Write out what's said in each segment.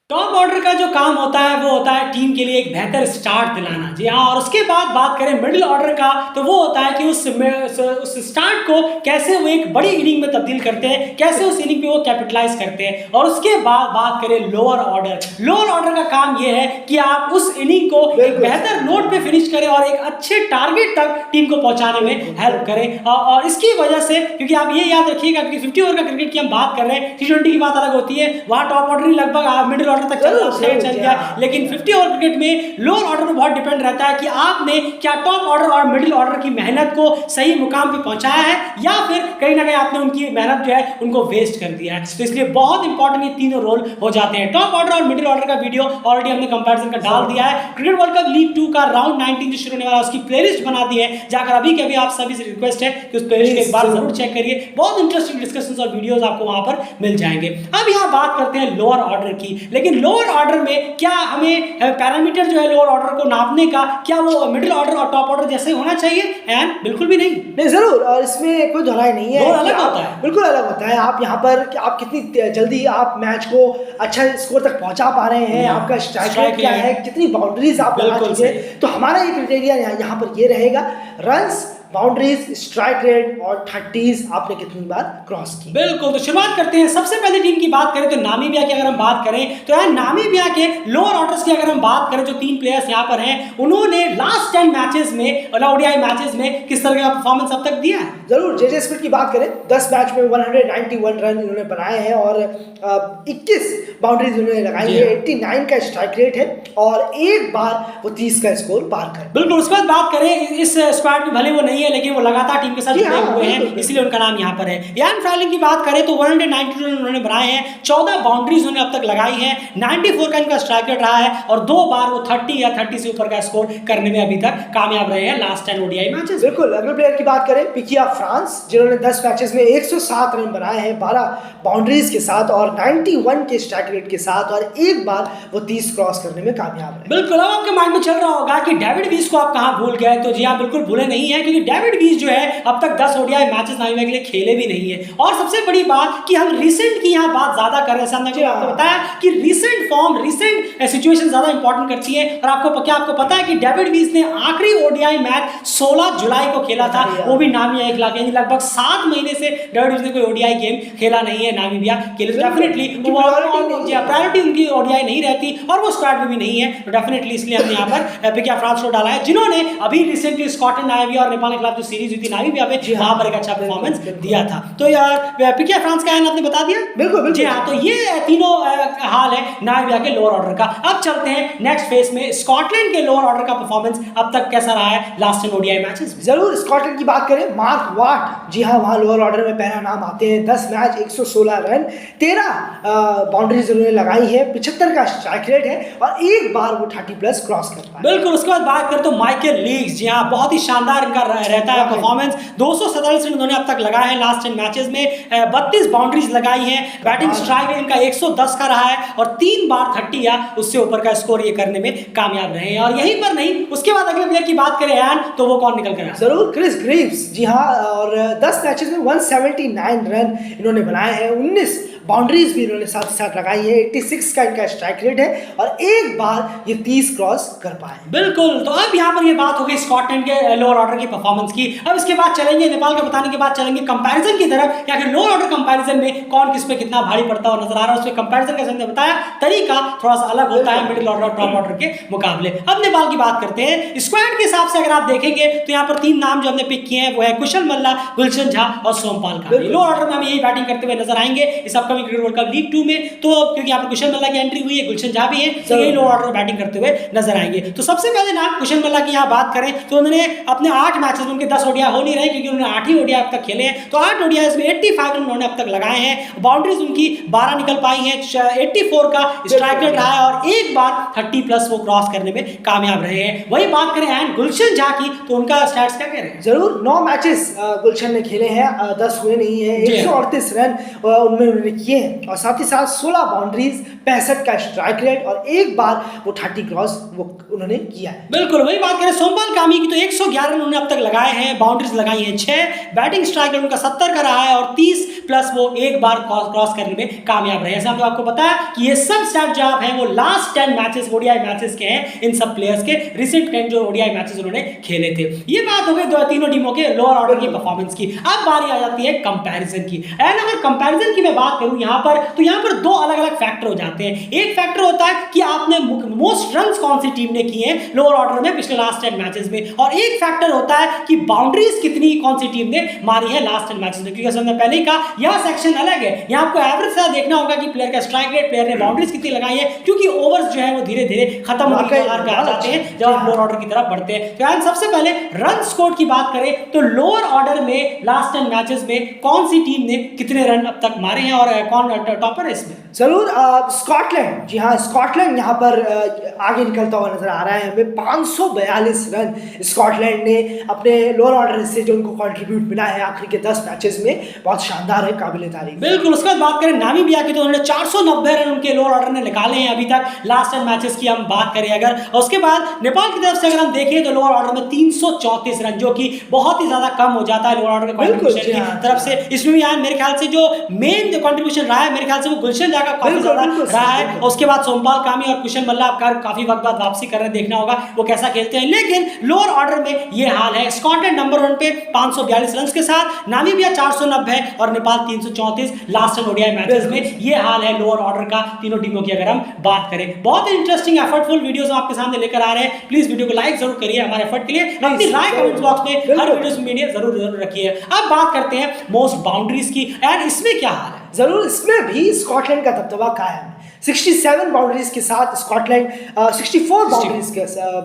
Top order का जो काम होता है वो होता है टीम के लिए एक बेहतर स्टार्ट दिलाना। जी हाँ, और उसके बाद बात करें मिडिल ऑर्डर का तो वो होता है कि उस स्टार्ट को कैसे वो एक बड़ी इनिंग में तब्दील करते हैं, कैसे उस इनिंग पे वो कैपिटलाइज करते हैं। और उसके बाद बात करें लोअर ऑर्डर। लोअर ऑर्डर का काम ये है कि आप उस इनिंग को एक बेहतर नोट पे फिनिश करें और एक अच्छे टारगेट तक टीम को पहुंचाने में हेल्प करें। और इसकी वजह से, क्योंकि आप ये याद रखिएगा कि 50 ओवर का क्रिकेट की हम बात कर रहे हैं, T20 की बात अलग होती है, वहां टॉप ऑर्डर ही लगभग मिडिल ऑर्डर तक चल गया। लेकिन 50 ओवर क्रिकेट में लोअर ऑर्डर में बहुत डिपेंड रहता है कि आपने क्या टॉप ऑर्डर और मिडिल ऑर्डर की मेहनत को सही मुकाम पे पहुंचाया है या फिर कहीं ना कहीं आपने उनकी मेहनत जो है उनको वेस्ट कर दिया है। तो इसलिए बहुत इंपॉर्टेंट ये तीनों रोल हो जाते हैं। टॉप ऑर्डर और मिडिल ऑर्डर का वीडियो ऑलरेडी हमने कंपैरिजन का डाल दिया है। क्रिकेट वर्ल्ड कप लीग 2 का राउंड 19 जो शुरू होने वाला है उसकी प्लेलिस्ट बना दी है, जाकर अभी के अभी आप सभी से रिक्वेस्ट है कि उस प्लेलिस्ट को एक बार जरूर चेक करिए। बहुत इंटरेस्टिंग डिस्कशंस और वीडियोस आपको वहां पर मिल जाएंगे। अब यहाँ बात करते हैं लोअर ऑर्डर की। लेकिन लोअर ऑर्डर में क्या हमें पैरामीटर जो है लोअर ऑर्डर को नापने का, क्या वो मिडिल ऑर्डर और टॉप ऑर्डर जैसे होना चाहिए? एंड बिल्कुल भी नहीं जरूर। और इसमें कोई दोहराई नहीं है, अलग होता है, बिल्कुल अलग होता है। आप यहाँ पर आप कितनी जल्दी आप मैच को अच्छा स्कोर तक पहुंचा पा रहे हैं, आपका स्ट्राइक रेट क्या है, कितनी बाउंड्रीज आप लगा चुके हैं। तो हमारा ये क्राइटेरिया यहाँ पर ये रहेगा, रन्स, बाउंड्रीज, स्ट्राइक रेट और 30s आपने कितनी बार क्रॉस की। बिल्कुल। तो शुरुआत करते हैं। सबसे पहले टीम की बात करें तो नामीबिया की अगर हम बात करें तो यार नामीबिया के लोअर ऑर्डर्स की अगर हम बात करें, जो 3 प्लेयर्स यहाँ पर हैं, उन्होंने लास्ट 10 मैचेस में ओडीआई मैचेस में किस तरह का परफॉर्मेंस अब तक दिया है? जरूर। जेजे स्मिथ की बात करें, 10 मैच में 191 रन इन्होंने बनाए हैं और 21 बाउंड्रीज इन्होंने लगाई है, 89 का स्ट्राइक रेट है और एक बार वो 30 का स्कोर पार कर। बिल्कुल। उसके बाद बात करें इस स्क्वाड में भले वो नहीं है लेकिन वो लगातार टीम के साथ जुड़े हुए हैं, इसलिए उनका नाम यहाँ पर है। यान फ्राइलिंग की बात करें तो 192 रन उन्होंने बनाए हैं, 14 बाउंड्रीज उन्होंने अब तक लगाई हैं, 94 का इनका स्ट्राइक रेट रहा है और 2 बार वो 30 या 30 से ऊपर का स्कोर करने में अभी तक कामयाब रहे हैं लास्ट 10 ओडीआई मैचेस। बिल्कुल। अगले प्लेयर की बात करें, पिकिया फ्रांस, जिन्होंने 10 मैचेस में 107 रन बनाए हैं 12 बाउंड्रीज के साथ और 91 के स्ट्राइक रेट के साथ और एक बार वो 30 क्रॉस करने में कामयाब रहे। बिल्कुल। अब आपके माइंड में चल रहा होगा कि डेविड वीज को आप कहां भूल गए, तो जी हाँ, बिल्कुल भूले नहीं है, क्योंकि डेविड वीज जो है अब तक 10 ओडीआई मैचेस नामीबिया के लिए खेले भी नहीं है। और सबसे बड़ी बात कि हम रिसेंट की यहाँ बात ज्यादा कर रहे हैं। हमने आपको बताया कि रिसेंट फॉर्म, रिसेंट सिचुएशन ज्यादा इंपॉर्टेंट करती है। और आपको पता है कि डेविड वीज ने आखिरी ओडीआई मैच 16 जुलाई को खेला था, वो भी नामीबिया के खिलाफ, यानी लगभग 7 महीने से डेविड वीज ने कोई ओडीआई गेम खेला नहीं है नामीबिया के लिए। डेफिनेटली प्रायोरिटी उनकी ओडीआई नहीं रहती और वो स्क्वाड में भी नहीं है, तो डेफिनेटली इसलिए हमने यहाँ पर पिकिया फ्रांस को डाला है, जिन्होंने अभी रिसेंटली स्कॉटलैंड, नामीबिया और नेपाल के खिलाफ जो सीरीज हुई थी नामीबिया में, वहां पर एक अच्छा परफॉर्मेंस दिया था। तो यार पिकिया फ्रांस का आपने बता दिया। बिल्कुल जी हाँ। तो ये तीनों हाल है नामीबिया के लोअर ऑर्डर का। अब चलते हैं नेक्स्ट फेज में, स्कॉटलैंड के लोअर ऑर्डर का परफॉर्मेंस अब तक कैसा रहा है लास्ट 10 ओडीआई मैचेस में। जरूर। स्कॉटलैंड की बात करें, मार्क वाट, जी हाँ, वहाँ लोअर ऑर्डर में पहला नाम आते हैं। 10 मैच 116 रन, 13 बाउंड्रीज उन्होंने लगाई है, 75 का स्ट्राइक रेट है और एक बार वो 30+ क्रॉस करता है। बिल्कुल। उसके बाद बात करें तो माइकल लीग्स, जी हाँ, बहुत ही शानदार इनका रहता है परफॉर्मेंस। 247 रन उन्होंने अब तक लगाए हैं लास्ट 10 मैचेस में, 32 बाउंड्रीज लगाई हैं, बैटिंग स्ट्राइक रेट इनका 110 का रहा है और 3 बार 30 या उससे ऊपर का स्कोर ये करने में कामयाब रहे हैं। और यहीं पर नहीं, उसके बाद अगले प्लेयर की बात करें यान, तो वो कौन निकल कर आया? जरूर, क्रिस ग्रीव्स, जी हाँ, और 10 मैचेस में 179 रन इन्होंने बनाए हैं, 19 बाउंड्रीज भी इन्होंने साथ साथ लगाई है, 86 का इनका स्ट्राइक रेट है और एक बार ये 30 क्रॉस कर पाए। बिल्कुल। तो अब यहाँ पर ये बात हो गई स्कॉटलैंड के लोअर ऑर्डर की परफॉर्मेंस की। अब इसके बाद चलेंगे नेपाल के बताने के बाद चलेंगे कंपैरिजन की तरफ, या फिर लोअर ऑर्डर कंपैरिजन में कौन किस पे कितना भारी पड़ता हुआ नजर आ रहा है, उसमें कंपैरिजन का हमने बताया तरीका थोड़ा सा अलग होता है मिडिल ऑर्डर और टॉप ऑर्डर के मुकाबले। अब नेपाल की बात करते हैं। स्क्वाड के हिसाब से अगर आप देखेंगे तो यहाँ पर 3 नाम जो हमने पिक किए हैं वो है कुशल मल्ला, गुलशन झा और सोमपाल का। लोअर ऑर्डर में हम यही बैटिंग करते हुए नजर आएंगे इस upcoming cricket world cup league 2 में। तो क्योंकि यहाँ पर कुशल मल्ला की एंट्री हुई है, गुलशन झा भी है, तो यही लोअर ऑर्डर में बैटिंग करते हुए नजर आएंगे। तो सबसे पहले नाम कुशल मल्ला की यहाँ बात करें तो उन्होंने अपने 8 मैचेस में, उनके 10 ओडीआई हो नहीं रहे क्योंकि उन्होंने 8 ही ओडीआई अब तक खेले हैं, तो 8 ओडीआई में 85 रन उन्होंने अब तक लगाए हैं, बाउंड्रीज उनकी 12 निकल पाई हैं, 84 का स्ट्राइक रेट रहा है और एक बार 30+ वो क्रॉस करने में कामयाब रहे हैं। वही बात करें एंड गुलशन झा की, तो उनका स्टैट्स क्या कह रहे हैं? जरूर। 9 मैचेस गुलशन ने खेले हैं, 10 हुए नहीं है, 138 रन उनमें उन्होंने किए हैं और साथ ही साथ 16 बाउंड्रीज, 65 का स्ट्राइक रेट और एक बार वो 30 क्रॉस वो उन्होंने किया है। बिल्कुल वही बात करें सोमपाल कामी की तो 111 रन उन्होंने अब तक लगाए हैं, बाउंड्रीज लगाई हैं 6, बैटिंग स्ट्राइक रेट उनका 70 का रहा है और 30 प्लस वो एक बार क्रॉस करने में कामयाब रहे। ऐसा हमने आपको बताया कि ये सब स्टैट जो आप हैं वो लास्ट 10 मैचेस ओडीआई मैचेस के हैं, इन सब प्लेयर्स के रिसेंट 10 जो ओडीआई मैचेस उन्होंने खेले थे। ये बात हो गई तीनों टीमों के लोअर ऑर्डर की परफॉर्मेंस की। अब बारी आ जाती है कंपैरिजन की। एंड अगर कंपैरिजन की मैं बात करूं यहाँ पर तो यहाँ पर दो अलग अलग फैक्टर हो जाते हैं। एक फैक्टर होता है कि आपने मोस्ट रन्स कौन सी टीम ने किए हैं लोअर ऑर्डर में पिछले लास्ट 10 मैचेस में, और एक फैक्टर होता है कि बाउंड्रीज कितनी कौन सी टीम ने मारी है लास्ट 10 मैचेस में। क्योंकि हमने पहले ही कहा यह सेक्शन अलग है, यहाँ आपको एवरेज से देखना होगा कि प्लेयर का स्ट्राइक रेट, प्लेयर ने बाउंड्रीज कितनी लगाई है, क्योंकि ओवर्स जो है वो धीरे धीरे खत्म होने के कगार पे आ जाते हैं जब आप लोअर ऑर्डर की तरफ बढ़ते हैं। तो सबसे पहले रन स्कोर की बात करें तो लोअर ऑर्डर में लास्ट 10 मैचेस में कौन सी टीम ने कितने रन अब तक मारे हैं और कौन टॉपर है इसमें? जरूर स्कॉटलैंड, जी हाँ स्कॉटलैंड यहाँ पर आगे निकलता हुआ नजर आ रहा है हमें। 542 रन स्कॉटलैंड ने अपने लोअर ऑर्डर से जो उनको कंट्रीब्यूट मिला है आखिरी के 10 मैचेस में, बहुत शानदार है, काबिल तारीफ। बिल्कुल। उसके बाद बात करें नामीबिया की तो उन्होंने 490 रन उनके लोअर ऑर्डर ने निकाले हैं अभी तक लास्ट 10 मैचेस की हम बात करें अगर। उसके बाद नेपाल की तरफ से अगर हम देखें तो लोअर ऑर्डर में 334 रन, जो कि बहुत ही ज्यादा कम हो जाता है लोअर ऑर्डर के कंट्रीब्यूशन की तरफ से। इसमें भी यार मेरे ख्याल से जो मेन जो कंट्रीब्यूशन रहा है मेरे ख्याल से वो गुलशन जाका काफी ज्यादा रहा है। उसके बाद सोमपाल कामी और कुशन मल्ला काफी वक्त बाद वापसी कर रहे हैं, देखना होगा वो कैसा खेलते हैं। लेकिन लोअर ऑर्डर में ये हाल है। स्कॉटलैंड नंबर 1 पे 542 रन के साथ, नामीबिया 490 और नेपाल 334 लास्ट 10 ओडीआई मैचेस में। ये हाल है लोअर ऑर्डर का तीनों टीमों की अगर हम बात करें। बहुत इंटरेस्टिंग एफर्टफुल वीडियोस आपके सामने लेकर आ रहे हैं। प्लीज वीडियो को लाइक जरूर करिए हमारे एफर्ट के लिए, अपनी राय कमेंट बॉक्स में हर वीडियो में जरूर रखिए। अब बात करते हैं मोस्ट बाउंड्रीज की। एंड इसमें क्या हाल है? जरूर, इसमें भी स्कॉटलैंड का दबदबा कायम है। 67 बाउंड्रीज के साथ स्कॉटलैंड 64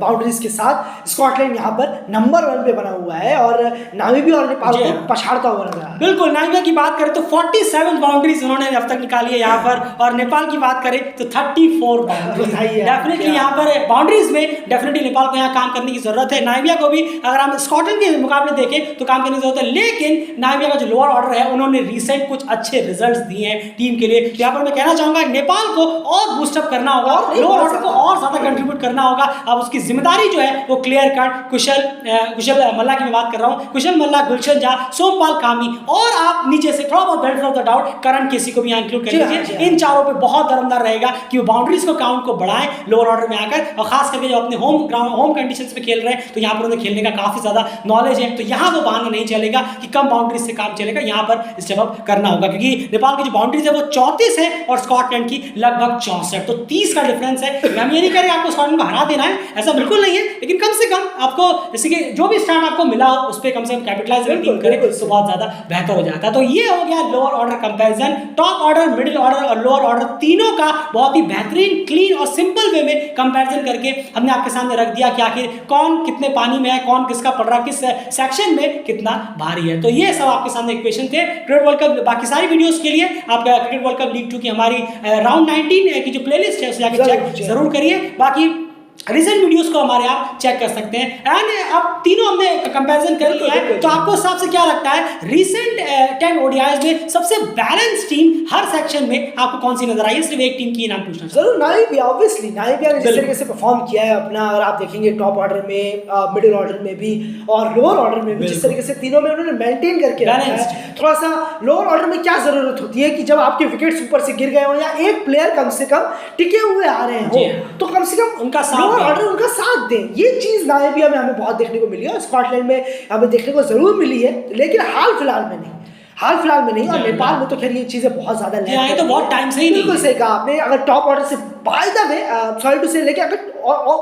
बाउंड्रीज के साथ स्कॉटलैंड यहाँ पर नंबर 1 पे बना हुआ है और नामीबिया और नेपाल को पछाड़ता हुआ नजर आ रहा है। बिल्कुल, नामीबिया की बात करें तो 47 बाउंड्रीज उन्होंने अब तक निकाली है यहाँ पर, और नेपाल की बात करें तो 34 बाउंड्रीज। डेफिनेटली यहाँ पर बाउंड्रीज में डेफिनेटली नेपाल को यहाँ काम करने की जरूरत है। नामीबिया को भी अगर हम स्कॉटलैंड के मुकाबले देखें तो काम करने की जरूरत है, लेकिन नामीबिया का जो लोअर ऑर्डर है उन्होंने रिसेंट कुछ अच्छे रिजल्ट्स दिए हैं टीम के लिए। यहाँ पर मैं कहना चाहूंगा नेपाल को और बूस्टअप करना होगा, लोअर ऑर्डर को और ज्यादा कंट्रीब्यूट करना होगा। अब उसकी जिम्मेदारी जो है वो क्लियर कट कुशल मल्ला की मैं बात कर रहा हूँ, कुशल मल्ला, गुलशन झा, सोमपाल कामी, और आप नीचे से थोड़ा बहुत बेनिफिट ऑफ द डाउट करण केसी को भी यहाँ इंक्लूड कर लीजिए। इन चारों पे बहुत दरमदार रहेगा कि वो बाउंड्रीज को काउंट को बढ़ाएं लोअर ऑर्डर में आकर, और खास करके जो अपने होम कंडीशंस पे खेल रहे हैं तो यहाँ पर उन्हें खेलने का काफी ज्यादा नॉलेज है। तो यहाँ वो बहाना नहीं चलेगा कि कम बाउंड्रीज से काम चलेगा, यहाँ पर स्टेप अप करना होगा, क्योंकि नेपाल की जो बाउंड्रीज है वो 34 है और स्कॉटलैंड की लगभग 64, तो 30 का डिफरेंस है। हम ये नहीं कह रहे आपको स्कॉटलैंड को हरा देना है, ऐसा बिल्कुल नहीं है, लेकिन कम से कम आपको जैसे कि जो भी स्टार्ट आपको मिला हो उस पर कम से कम कैपिटलाइज टीम करे तो बहुत ज्यादा बेहतर हो जाता है। तो ये हो गया lower order comparison. Top order, middle order और लोअर ऑर्डर तीनों का बहुत ही बेहतरीन, क्लीन और सिंपल वे में कंपैरिजन करके हमने आपके सामने रख दिया कि आखिर कौन कितने पानी में है, कौन किसका पड़ रहा, किस सेक्शन में कितना भारी है। तो ये सब आपके सामने इक्वेशन थे क्रिकेट वर्ल्ड कप। बाकी सारी वीडियोस के लिए आप क्रिकेट वर्ल्ड कप लीग 2 की हमारी राउंड 19 की जो प्लेलिस्ट है उसे जाकर चेक जरूर करिए। बाकी रिसेंट वीडियोस को हमारे आप चेक कर सकते हैं। एंड अब तीनों हमने कंपैरिजन कर लिया है, तो आपको हिसाब से क्या लगता है रिसेंट 10 ओडीआईज में सबसे बैलेंस टीम हर सेक्शन में आपको कौन सी नजर आई है? सिर्फ एक टीम की नाम पूछना जरूर। नामीबिया, ऑब्वियसली नामीबिया ने जिस तरीके से परफॉर्म किया है अपना, अगर आप देखेंगे टॉप ऑर्डर में, मिडिल ऑर्डर में भी और लोअर ऑर्डर में भी, जिस तरीके से तीनों में उन्होंने मेंटेन करके रखा है। थोड़ा सा लोअर ऑर्डर में क्या जरूरत होती है कि जब आपके विकेट्स ऊपर से गिर गए हो या एक प्लेयर कम से कम टिके हुए आ रहे हो तो कम से कम उनका ऑर्डर उनका साथ दें। ये चीज नामीबिया में हमें बहुत देखने को मिली है और स्कॉटलैंड में हमें देखने को जरूर मिली है, लेकिन हाल फिलहाल में नहीं। और नेपाल में तो खैर ये चीजें बहुत ज्यादा लैग तो बहुत टाइम से ही बिल्कुल सही कहा आपने। अगर टॉप ऑर्डर से by the way sorry two से लेके अगर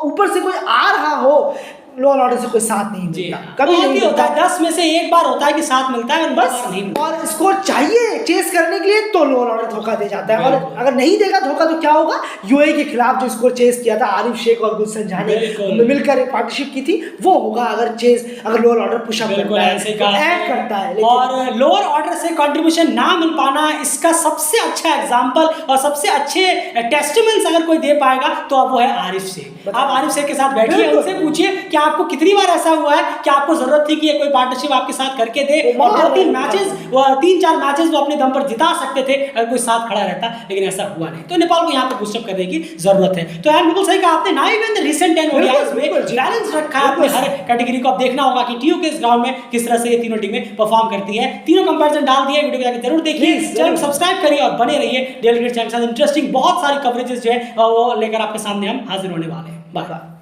ऊपर से कोई आ रहा हो लोअर ऑर्डर से कोई साथ नहीं मिलता, कभी नहीं होता है। 10 में से एक बार होता है कि साथ मिलता है, बस नहीं। और स्कोर चाहिए चेस करने के लिए तो लोअर ऑर्डर धोखा दे जाता है, और अगर नहीं देगा धोखा तो क्या होगा? यूएई के खिलाफ जो स्कोर चेस किया था आरिफ शेख और गुलशन झा ने मिलकर एक पार्टनरशिप की थी, वो होगा अगर लोअर ऑर्डर पुशअप करता है। और लोअर ऑर्डर से कंट्रीब्यूशन ना मिल पाना, इसका सबसे अच्छा एग्जांपल और सबसे अच्छे टेस्टिमोनियल्स अगर कोई दे पाएगा तो अब वो है आरिफ शेख। आप आरिफ शेख के साथ बैठिए, उनसे पूछिए कि आपको कितनी बार ऐसा हुआ है कि आपको जरूरत थी कि ये कोई पार्टनरशिप आपके साथ करके दे और 3-4 मैचेस वो अपने दम पर जिता सकते थे अगर कोई साथ खड़ा रहता, लेकिन ऐसा हुआ नहीं। तो नेपाल को यहाँ पे बूस्टअप करने की जरूरत है। तो यार बिल्कुल सही कहा आपने, ना इवन रिसेंट 10 ओडीआईज में बैलेंस रखा है आपने हर कैटेगरी को। अब देखना होगा कि टीओ के इस ग्राउंड में किस तरह से ये तीनों टीमें परफॉर्म करती है। तीनों कंपैरिजन डाल दिया, वीडियो को जाकर जरूर देखिए, चैनल सब्सक्राइब करिए और बने रहिए डेली क्रिकेट चैनल के साथ। इंटरेस्टिंग बहुत सारी कवरेजेस जो है वो लेकर आपके सामने हम हाजिर होने वाले हैं। बाय।